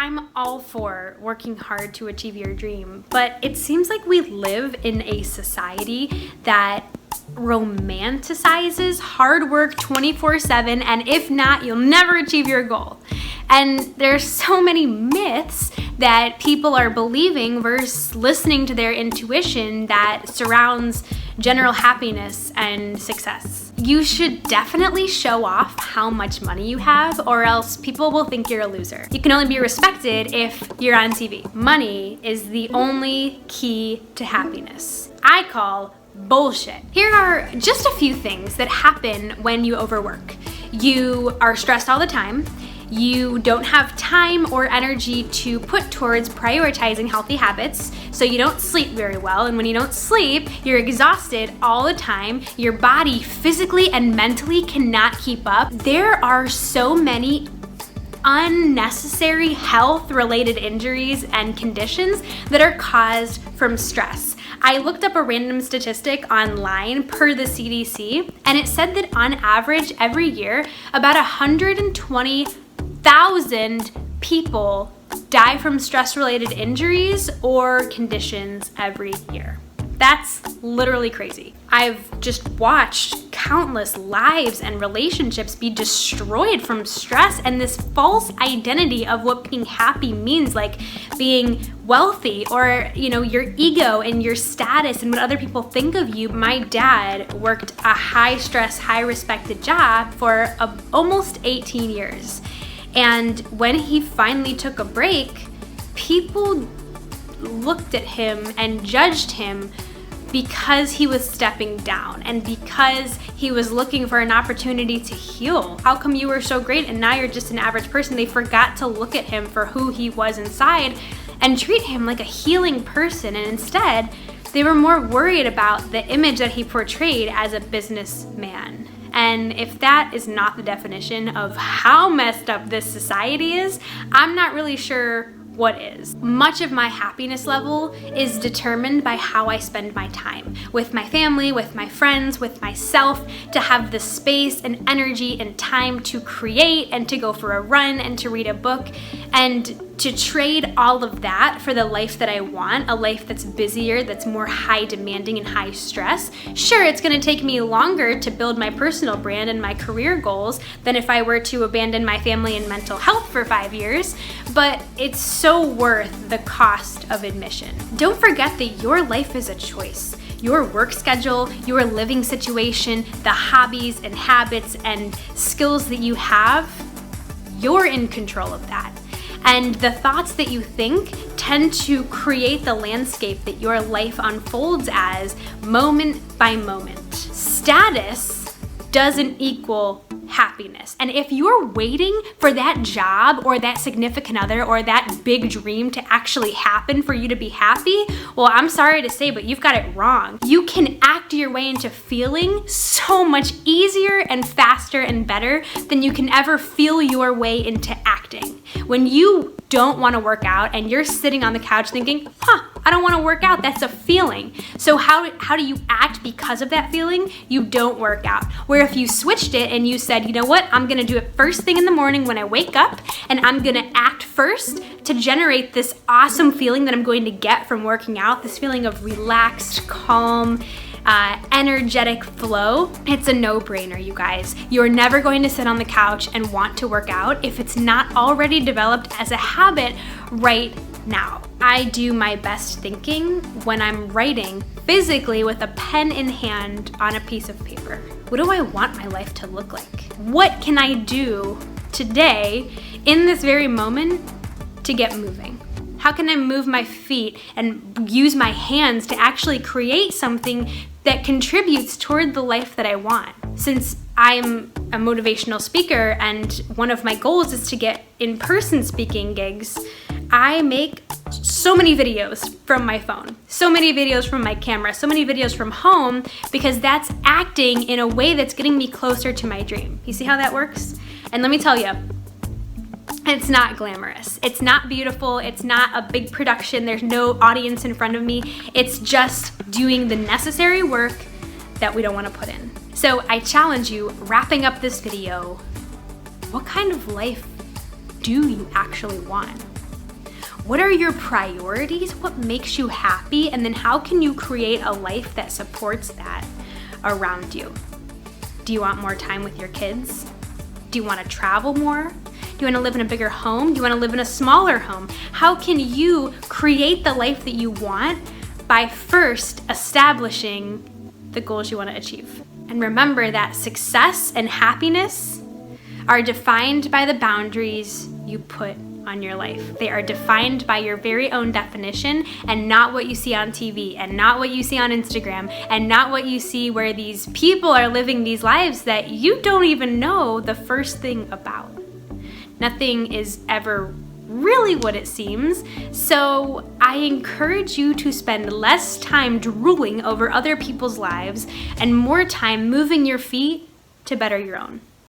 I'm all for working hard to achieve your dream, but it seems like we live in a society that romanticizes hard work 24/7, and if not, you'll never achieve your goal. And there's so many myths that people are believing versus listening to their intuition that surrounds general happiness and success. You should definitely show off how much money you have, or else people will think you're a loser. You can only be respected if you're on TV. Money is the only key to happiness. I call bullshit. Here are just a few things that happen when you overwork. You are stressed all the time. You don't have time or energy to put towards prioritizing healthy habits, so you don't sleep very well. And when you don't sleep, you're exhausted all the time. Your body physically and mentally cannot keep up. There are so many unnecessary health-related injuries and conditions that are caused from stress. I looked up a random statistic online per the CDC, and it said that on average every year, about 120,000 people die from stress-related injuries or conditions every year. That's literally crazy. I've just watched countless lives and relationships be destroyed from stress and this false identity of what being happy means, like being wealthy or, your ego and your status and what other people think of you. My dad worked a high stress, high respected job for almost 18 years. And when he finally took a break, people looked at him and judged him because he was stepping down and because he was looking for an opportunity to heal. How come you were so great and now you're just an average person? They forgot to look at him for who he was inside and treat him like a healing person. And instead, they were more worried about the image that he portrayed as a businessman. And if that is not the definition of how messed up this society is, I'm not really sure what is. Much of my happiness level is determined by how I spend my time with my family, with my friends, with myself, to have the space and energy and time to create and to go for a run and to read a book and to trade all of that for the life that I want, a life that's busier, that's more high demanding and high stress. Sure, it's gonna take me longer to build my personal brand and my career goals than if I were to abandon my family and mental health for 5 years, but it's so worth the cost of admission. Don't forget that your life is a choice. Your work schedule, your living situation, the hobbies and habits and skills that you have, you're in control of that. And the thoughts that you think tend to create the landscape that your life unfolds as moment by moment. Status doesn't equal happiness. And if you're waiting for that job or that significant other or that big dream to actually happen for you to be happy, well, I'm sorry to say, but you've got it wrong. You can act your way into feeling so much easier and faster and better than you can ever feel your way into acting. When you don't want to work out and you're sitting on the couch thinking, I don't want to work out, that's a feeling. So how do you act because of that feeling? You don't work out. Where if you switched it and you said, you know what, I'm gonna do it first thing in the morning when I wake up, and I'm gonna act first to generate this awesome feeling that I'm going to get from working out, this feeling of relaxed, calm, energetic flow. It's a no-brainer, you guys. You're never going to sit on the couch and want to work out if it's not already developed as a habit right now. I do my best thinking when I'm writing physically with a pen in hand on a piece of paper. What do I want my life to look like? What can I do today in this very moment to get moving? How can I move my feet and use my hands to actually create something that contributes toward the life that I want? Since I'm a motivational speaker and one of my goals is to get in-person speaking gigs, I make so many videos from my phone, so many videos from my camera, so many videos from home, because that's acting in a way that's getting me closer to my dream. You see how that works? And let me tell you, it's not glamorous. It's not beautiful. It's not a big production. There's no audience in front of me. It's just doing the necessary work that we don't want to put in. So I challenge you, wrapping up this video, what kind of life do you actually want? What are your priorities? What makes you happy? And then how can you create a life that supports that around you? Do you want more time with your kids? Do you want to travel more? Do you want to live in a bigger home? Do you want to live in a smaller home? How can you create the life that you want by first establishing the goals you want to achieve? And remember that success and happiness are defined by the boundaries you put on your life. They are defined by your very own definition and not what you see on TV and not what you see on Instagram and not what you see where these people are living these lives that you don't even know the first thing about. Nothing is ever really what it seems. So I encourage you to spend less time drooling over other people's lives and more time moving your feet to better your own.